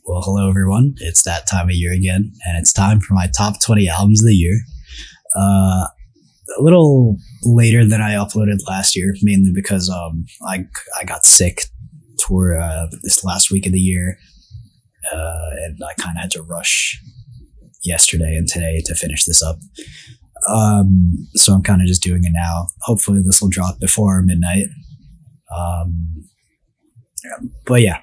Well, hello everyone. It's that time of year again, and it's time for my top 20 albums of the year. A little later than I uploaded last year, mainly because I got sick toward this last week of the year, and I kind of had to rush yesterday and today to finish this up. So I'm kind of just doing it now. Hopefully, this will drop before midnight. Um, but yeah,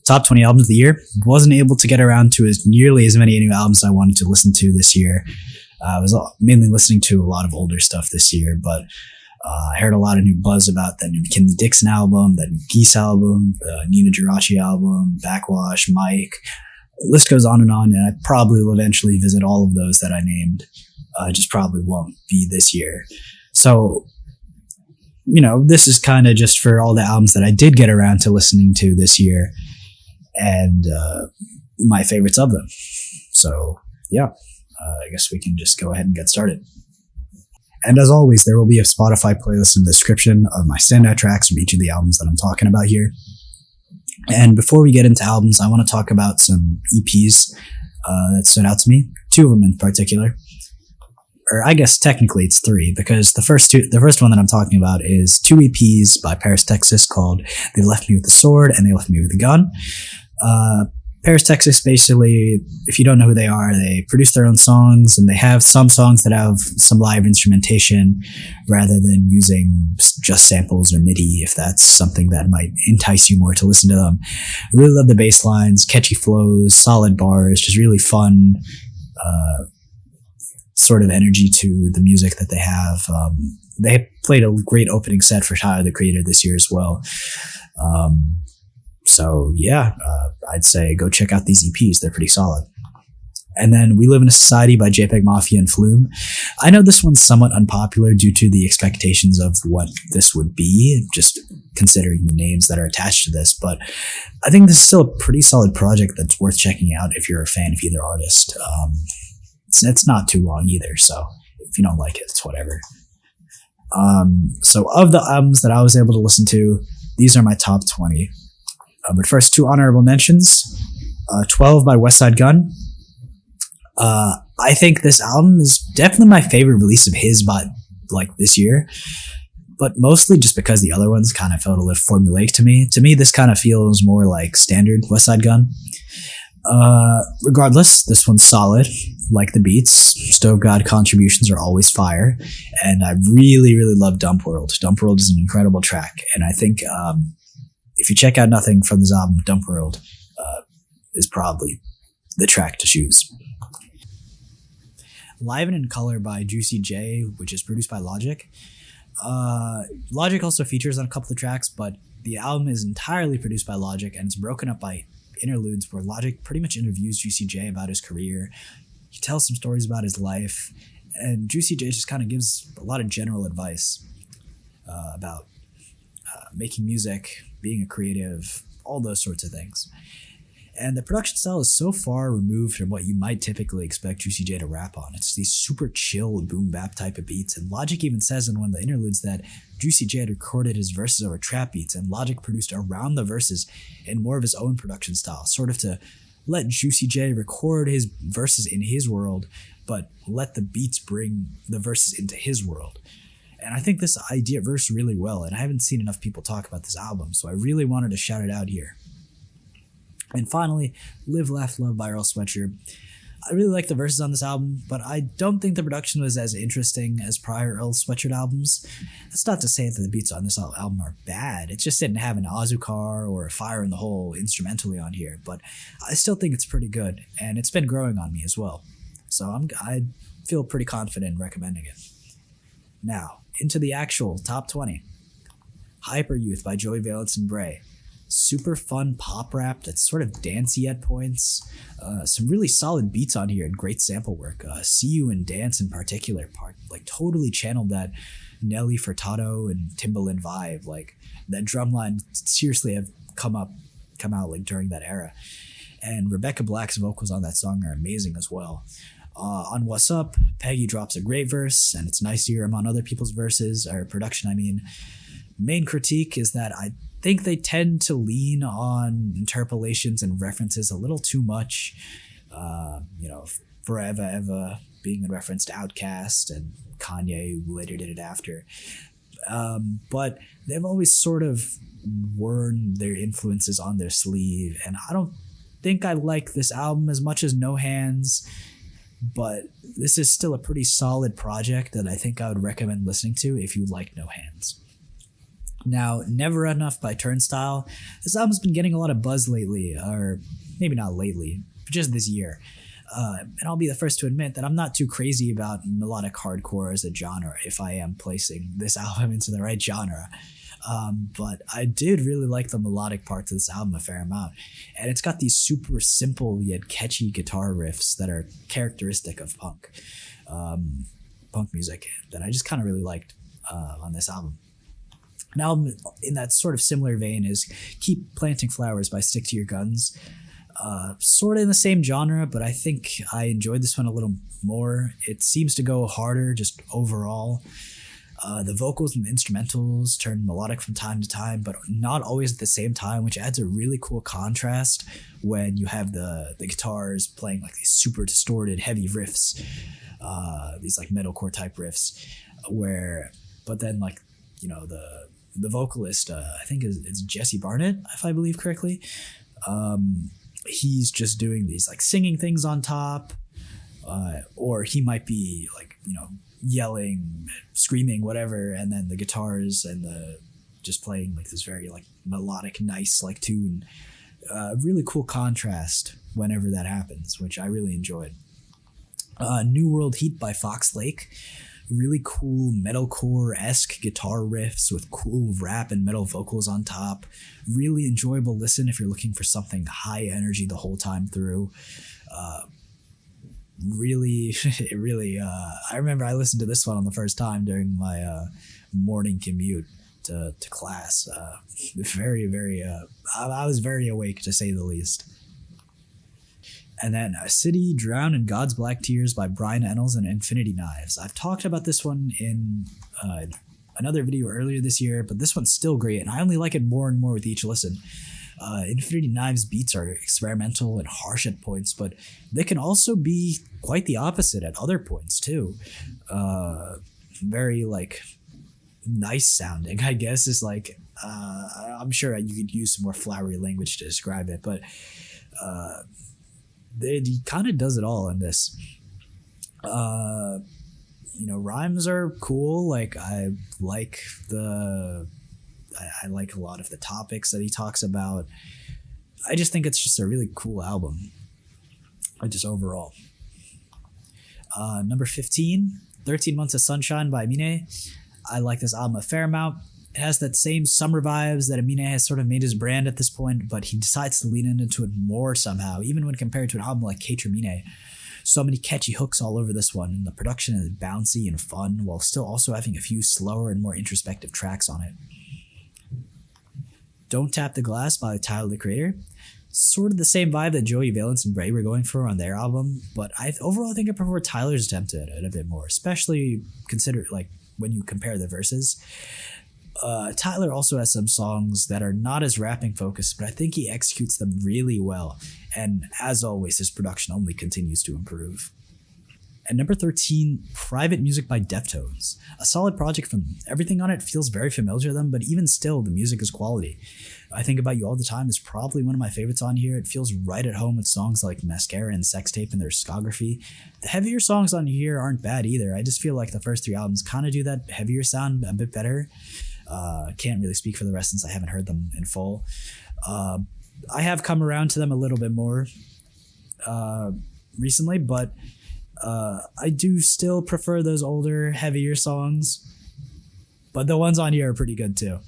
top 20 albums of the year. Wasn't able to get around to as nearly as many new albums I wanted to listen to this year. I was mainly listening to a lot of older stuff this year, but I heard a lot of new buzz about the new McKinley Dixon album, the new Geese album, the Nina Girachi album, Backwash, Mike. The list goes on, and I probably will eventually visit all of those that I named. Just probably won't be this year. So, this is kind of just for all the albums that I did get around to listening to this year and my favorites of them. So, yeah, I guess we can just go ahead and get started. And as always, there will be a Spotify playlist in the description of my standout tracks from each of the albums that I'm talking about here. And before we get into albums, I want to talk about some EPs that stood out to me, two of them in particular. Or I guess technically it's three, because the first one that I'm talking about is two EPs by Paris, Texas, called They Left Me With the Sword and They Left Me With the Gun. Paris, Texas, basically, if you don't know who they are, they produce their own songs, and they have some songs that have some live instrumentation rather than using just samples or MIDI, if that's something that might entice you more to listen to them. I really love the bass lines, catchy flows, solid bars, just really fun, sort of energy to the music that they have. They played a great opening set for Tyler the Creator this year as well. So yeah, I'd say go check out these EPs. They're pretty solid. And then We Live in a Society by JPEG Mafia and Flume. I know this one's somewhat unpopular due to the expectations of what this would be, just considering the names that are attached to this, but I think this is still a pretty solid project that's worth checking out if you're a fan of either artist. It's not too long either, so if you don't like it, it's whatever. So of the albums that I was able to listen to, these are my top 20. But first, two honorable mentions. 12 by Westside Gunn. I think this album is definitely my favorite release of his this year, but mostly just because the other ones kind of felt a little formulaic to me. To me, this kind of feels more like standard Westside Gunn. Regardless, this one's solid. Like the beats, Stove God contributions are always fire, and I really, really love Dump World. Dump World is an incredible track, and I think if you check out nothing from this album, Dump World is probably the track to choose. Live and in Color by Juicy J, which is produced by Logic. Logic also features on a couple of tracks, but the album is entirely produced by Logic, and it's broken up by interludes where Logic pretty much interviews Juicy J about his career. He tells some stories about his life, and Juicy J just kind of gives a lot of general advice about making music, being a creative, all those sorts of things. And the production style is so far removed from what you might typically expect Juicy J to rap on. It's these super chill boom bap type of beats, and Logic even says in one of the interludes that Juicy J had recorded his verses over trap beats, and Logic produced around the verses in more of his own production style, sort of to let Juicy J record his verses in his world, but let the beats bring the verses into his world. And I think this idea works really well, and I haven't seen enough people talk about this album, so I really wanted to shout it out here. And finally, Live, Laugh, Love by Earl Sweatshirt. I really like the verses on this album, but I don't think the production was as interesting as prior Earl Sweatshirt albums. That's not to say that the beats on this album are bad. It just didn't have an Azucar or a Fire in the Hole instrumentally on here, but I still think it's pretty good, and it's been growing on me as well. So I feel pretty confident in recommending it. Now, into the actual top 20. Hyper Youth by Joey Valence and Bray. Super fun pop rap that's sort of dancey at points. Some really solid beats on here and great sample work. See You and Dance in particular totally channeled that Nelly Furtado and Timbaland vibe. Like that drum line seriously have come out during that era. And Rebecca Black's vocals on that song are amazing as well. On What's Up, Peggy drops a great verse, and it's nice to hear him on other people's verses, or production, I mean. Main critique is that I think they tend to lean on interpolations and references a little too much. Forever Ever being a reference to Outkast and Kanye, who later did it after. But they've always sort of worn their influences on their sleeve, and I don't think I like this album as much as No Hands, but this is still a pretty solid project that I think I would recommend listening to if you like No Hands. Now, Never Enough by Turnstile. This album's been getting a lot of buzz lately, or maybe not lately, but just this year. And I'll be the first to admit that I'm not too crazy about melodic hardcore as a genre if I am placing this album into the right genre. But I did really like the melodic parts of this album a fair amount. And it's got these super simple yet catchy guitar riffs that are characteristic of punk music that I just kind of really liked on this album. An album in that sort of similar vein is Keep Planting Flowers by Stick to Your Guns. Sort of in the same genre, but I think I enjoyed this one a little more. It seems to go harder just overall. The vocals and the instrumentals turn melodic from time to time, but not always at the same time, which adds a really cool contrast when you have the guitars playing like these super distorted heavy riffs, these like metalcore type riffs, but then like, the vocalist, I think it's Jesse Barnett, if I believe correctly. He's just doing these like singing things on top, or he might be like, yelling, screaming, whatever, and then the guitars and the just playing like this very like melodic, nice like tune. Really cool contrast whenever that happens, which I really enjoyed. New World Heat by Fox Lake. Really cool metalcore-esque guitar riffs with cool rap and metal vocals on top. Really enjoyable listen if you're looking for something high energy the whole time through. I remember I listened to this one on the first time during my morning commute to class. Very, very, I was very awake, to say the least. And then A City Drowned in God's Black Tears by Brian Ennals and Infinity Knives. I've talked about this one in another video earlier this year, but this one's still great, and I only like it more and more with each listen. Infinity Knives beats are experimental and harsh at points, but they can also be quite the opposite at other points too. Very like nice sounding, I guess, is like I'm sure you could use some more flowery language to describe it, but he kind of does it all in this. Rhymes are cool. Like I like a lot of the topics that he talks about. I just think it's just a really cool album, just overall. Number 15, 13 Months of Sunshine by Aminé. I like this album a fair amount. It has that same summer vibes that Aminé has sort of made his brand at this point, but he decides to lean into it more somehow, even when compared to an album like K-Termine. So many catchy hooks all over this one, and the production is bouncy and fun, while still also having a few slower and more introspective tracks on it. Don't Tap the Glass by Tyler, the Creator. Sort of the same vibe that Joey Valence and Bray were going for on their album, but overall I think I prefer Tyler's attempt at it a bit more, especially when you compare the verses. Tyler also has some songs that are not as rapping focused, but I think he executes them really well. And as always, his production only continues to improve. At number 13, Private Music by Deftones. A solid project from them. Everything on it feels very familiar to them, but even still, the music is quality. I Think About You All the Time is probably one of my favorites on here. It feels right at home with songs like Mascara and Sex Tape and their discography. The heavier songs on here aren't bad either. I just feel like the first three albums kind of do that heavier sound a bit better. Can't really speak for the rest since I haven't heard them in full. I have come around to them a little bit more recently, but I do still prefer those older, heavier songs. But the ones on here are pretty good too.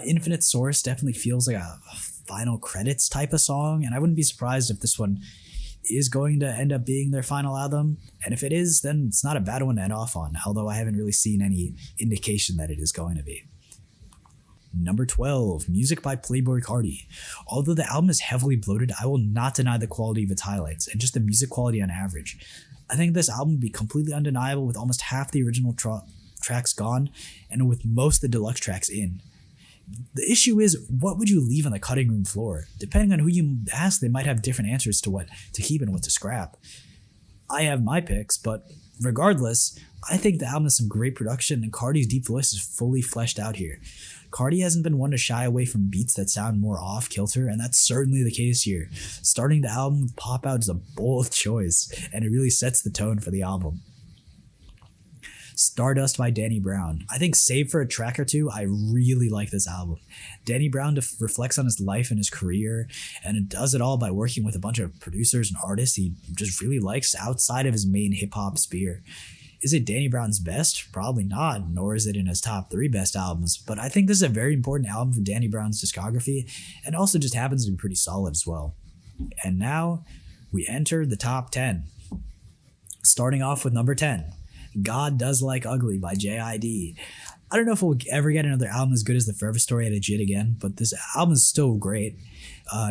Infinite Source definitely feels like a final credits type of song, and I wouldn't be surprised if this one is going to end up being their final album. And if it is, then it's not a bad one to end off on, although I haven't really seen any indication that it is going to be. Number 12, Music by Playboi Carti. Although the album is heavily bloated, I will not deny the quality of its highlights and just the music quality on average. I think this album would be completely undeniable with almost half the original tracks gone and with most of the deluxe tracks in. The issue is, what would you leave on the cutting room floor? Depending on who you ask, they might have different answers to what to keep and what to scrap. I have my picks, but regardless, I think the album has some great production and Cardi's deep voice is fully fleshed out here. Cardi hasn't been one to shy away from beats that sound more off kilter, and that's certainly the case here. Starting the album with Pop Out is a bold choice, and it really sets the tone for the album. Stardust by Danny Brown. I think save for a track or two, I really like this album. Danny Brown reflects on his life and his career, and it does it all by working with a bunch of producers and artists he just really likes outside of his main hip-hop sphere. Is it Danny Brown's best? Probably not, nor is it in his top 3 best albums, but I think this is a very important album for Danny Brown's discography, and also just happens to be pretty solid as well. And now, we enter the top 10. Starting off with number 10. God Does Like Ugly by J.I.D. I don't know if we'll ever get another album as good as The Forever Story at a Jit again, but this album is still great.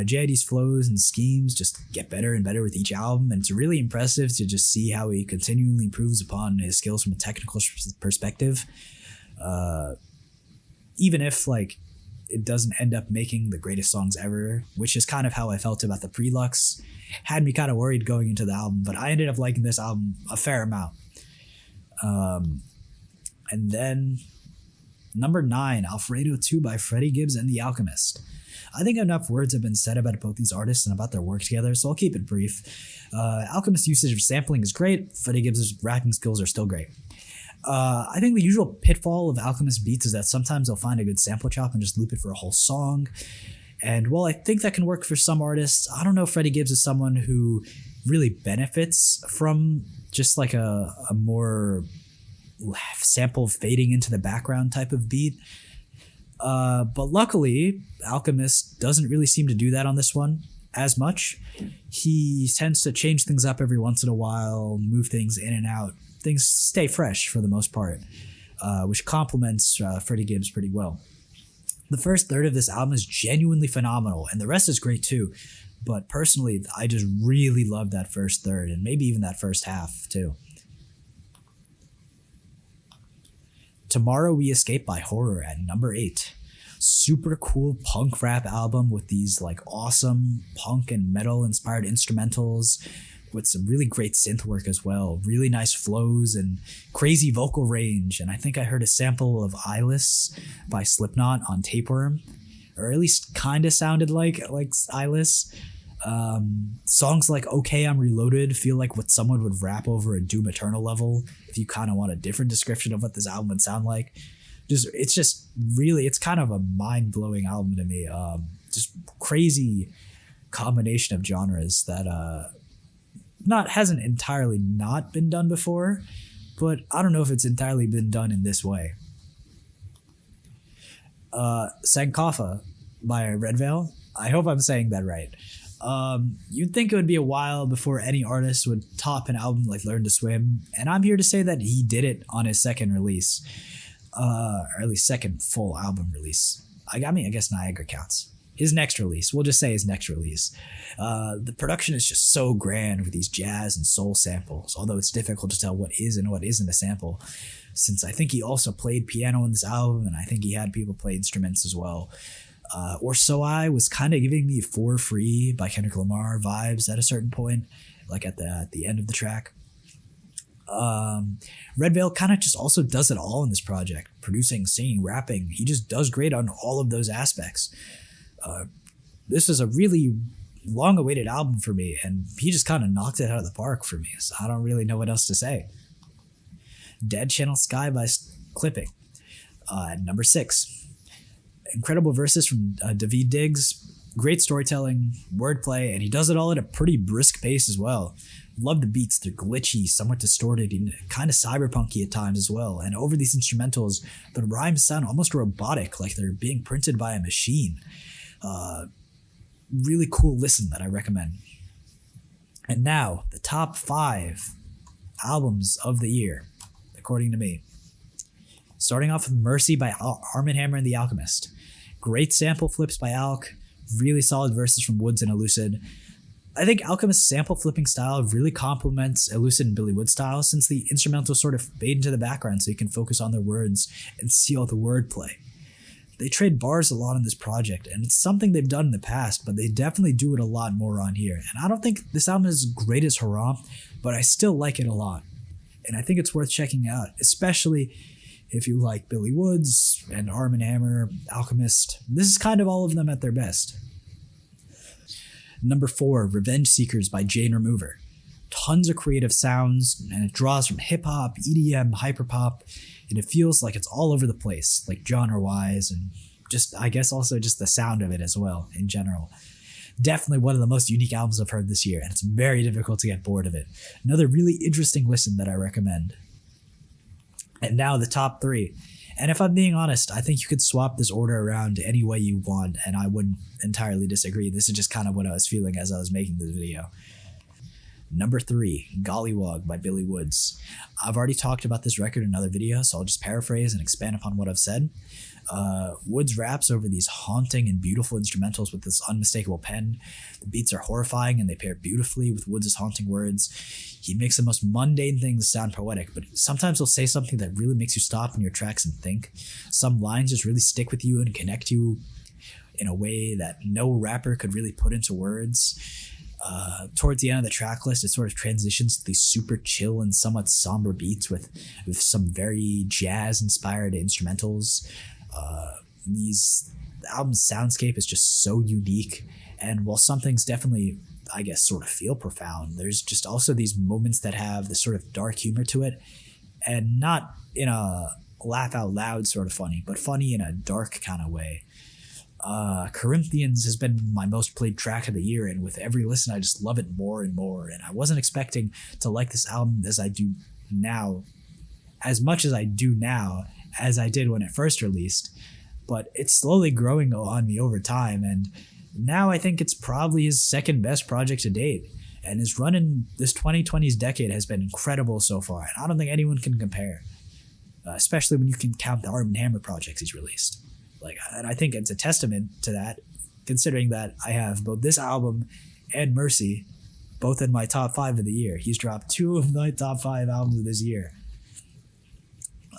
J.I.D.'s flows and schemes just get better and better with each album, and it's really impressive to just see how he continually improves upon his skills from a technical perspective. Even if, like, it doesn't end up making the greatest songs ever, which is kind of how I felt about the Prelux. Had me kind of worried going into the album, but I ended up liking this album a fair amount. And then number 9, Alfredo 2 by Freddie Gibbs and The Alchemist. I think enough words have been said about both these artists and about their work together, so I'll keep it brief. Alchemist's usage of sampling is great. Freddie Gibbs' rapping skills are still great. I think the usual pitfall of Alchemist beats is that sometimes they'll find a good sample chop and just loop it for a whole song. And while I think that can work for some artists, I don't know if Freddie Gibbs is someone who really benefits from just like a more sample fading into the background type of beat. But luckily, Alchemist doesn't really seem to do that on this one as much. He tends to change things up every once in a while, move things in and out. Things stay fresh for the most part, which complements Freddie Gibbs pretty well. The first third of this album is genuinely phenomenal, and the rest is great too. But personally, I just really love that first third, and maybe even that first half too. Tomorrow We Escape by Horror at number 8. Super cool punk rap album with these like awesome punk and metal inspired instrumentals with some really great synth work as well. Really nice flows and crazy vocal range. And I think I heard a sample of Eyeless by Slipknot on Tapeworm, or at least kind of sounded like Eyeless. Songs like Okay I'm Reloaded feel like what someone would rap over a Doom Eternal level if you kind of want a different description of what this album would sound like. It's kind of a mind-blowing album to me. Just crazy combination of genres that hasn't entirely not been done before, but I don't know if it's entirely been done in this way. Sankofa by Red Veil. I hope I'm saying that right. You'd think it would be a while before any artist would top an album like Learn to Swim, and I'm here to say that he did it on his second release, or at least second full album release. I guess Niagara counts. His next release, we'll just say his next release. The production is just so grand with these jazz and soul samples, although it's difficult to tell what is and what isn't a sample, since I think he also played piano in this album, and I think he had people play instruments as well. Or So I was kind of giving me For Free by Kendrick Lamar vibes at a certain point, like at the end of the track. Red Veil kind of just also does it all in this project. Producing, singing, rapping. He just does great on all of those aspects. This is a really long-awaited album for me, and he just kind of knocked it out of the park for me, so I don't really know what else to say. Dead Channel Sky by Clipping. Number 6. Incredible verses from Daveed Diggs. Great storytelling, wordplay, and he does it all at a pretty brisk pace as well. Love the beats. They're glitchy, somewhat distorted, and kind of cyberpunky at times as well. And over these instrumentals, the rhymes sound almost robotic, like they're being printed by a machine. Really cool listen that I recommend. And now, the top 5 albums of the year, according to me. Starting off with Mercy by Armand Hammer and The Alchemist. Great sample flips by Alk. Really solid verses from Woods and Elucid. I think Alchemist's sample flipping style really complements Elucid and Billy Wood's style, since the instrumentals sort of fade into the background so you can focus on their words and see all the wordplay. They trade bars a lot on this project, and it's something they've done in the past, but they definitely do it a lot more on here. And I don't think this album is as great as Haram, but I still like it a lot. And I think it's worth checking out, especially if you like Billy Woods and Arm & Hammer, Alchemist. This is kind of all of them at their best. Number 4, Revenge Seekers by Jane Remover. Tons of creative sounds, and it draws from hip-hop, EDM, hyperpop, and it feels like it's all over the place, like genre-wise, and just, I guess, also just the sound of it as well, in general. Definitely one of the most unique albums I've heard this year, and it's very difficult to get bored of it. Another really interesting listen that I recommend. And now the top 3. And if I'm being honest, I think you could swap this order around any way you want, and I wouldn't entirely disagree. This is just kind of what I was feeling as I was making this video. Number 3, Gollywog by Billy Woods. I've already talked about this record in another video, so I'll just paraphrase and expand upon what I've said. Woods raps over these haunting and beautiful instrumentals with this unmistakable pen. The beats are horrifying and they pair beautifully with Woods' haunting words. He makes the most mundane things sound poetic, but sometimes he'll say something that really makes you stop in your tracks and think. Some lines just really stick with you and connect you in a way that no rapper could really put into words. Towards the end of the track list, it sort of transitions to these super chill and somewhat somber beats with some very jazz-inspired instrumentals. The album's soundscape is just so unique, and while some things definitely, I guess, sort of feel profound, there's just also these moments that have this sort of dark humor to it, and not in a laugh-out-loud sort of funny, but funny in a dark kind of way. Corinthians has been my most played track of the year, and with every listen I just love it more and more, and I wasn't expecting to like this album as I do now, as much as I do now as I did when it first released, but it's slowly growing on me over time, and now I think it's probably his second best project to date, and his run in this 2020s decade has been incredible so far, and I don't think anyone can compare, especially when you can count the Arm & Hammer projects he's released. And I think it's a testament to that, considering that I have both this album and Mercy, both in my top 5 of the year. He's dropped 2 of my top 5 albums of this year.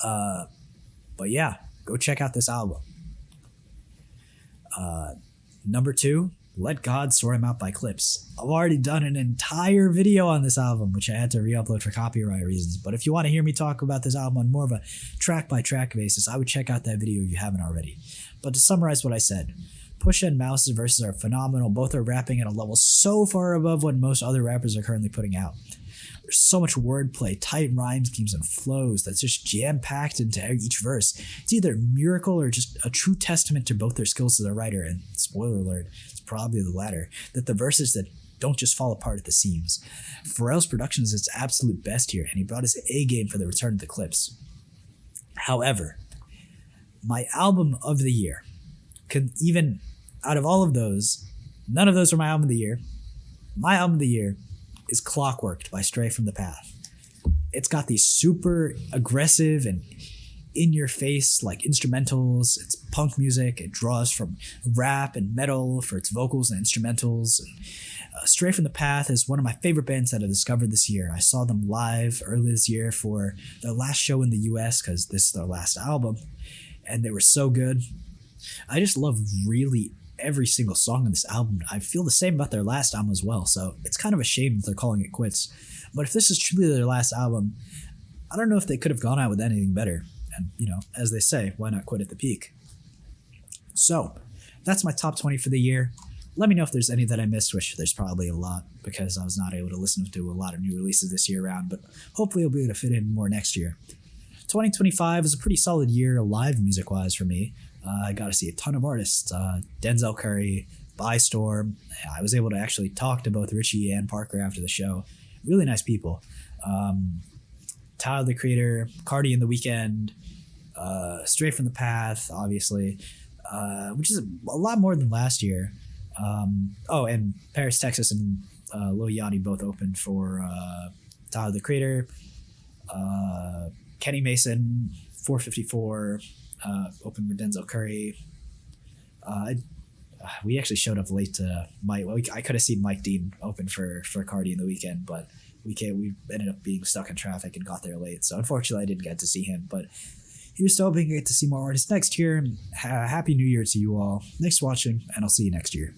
But yeah, go check out this album. Number 2, Let God Sort Him Out by Clips. I've already done an entire video on this album, which I had to re-upload for copyright reasons. But if you want to hear me talk about this album on more of a track-by-track basis, I would check out that video if you haven't already. But to summarize what I said, Pusha and Mouse's verses are phenomenal. Both are rapping at a level so far above what most other rappers are currently putting out. There's so much wordplay, tight rhyme schemes, and flows that's just jam-packed into each verse. It's either a miracle or just a true testament to both their skills as a writer, and spoiler alert, it's probably the latter, that the verses that don't just fall apart at the seams. Pharrell's production is its absolute best here, and he brought his A-game for the return of the Clips. However, my album of the year, even out of all of those, none of those are my album of the year. My album of the year is Clockworked by Stray from the Path. It's got these super aggressive and in-your-face like instrumentals. It's punk music. It draws from rap and metal for its vocals and instrumentals. And, Stray from the Path is one of my favorite bands that I discovered this year. I saw them live early this year for their last show in the US because this is their last album, and they were so good. I just love really every single song on this album. I feel the same about their last album as well, so it's kind of a shame that they're calling it quits. But if this is truly their last album, I don't know if they could have gone out with anything better. And, as they say, why not quit at the peak? So, that's my top 20 for the year. Let me know if there's any that I missed, which there's probably a lot, because I was not able to listen to a lot of new releases this year around, but hopefully I'll be able to fit in more next year. 2025 is a pretty solid year live music-wise for me. I got to see a ton of artists. Denzel Curry, By Storm. I was able to actually talk to both Richie and Parker after the show. Really nice people. Tyler, the Creator, Cardi and The Weeknd, Straight from the Path, obviously, which is a lot more than last year. And Paris, Texas and Lil Yachty both opened for Tyler, the Creator. Kenny Mason, 454, opened for Denzel Curry. We actually showed up late to Mike. Well, I could have seen Mike Dean open for Cardi in The Weeknd, but we ended up being stuck in traffic and got there late. So unfortunately, I didn't get to see him. But Here's to hoping to get to see more artists next year. Happy New Year to you all. Thanks for watching, and I'll see you next year.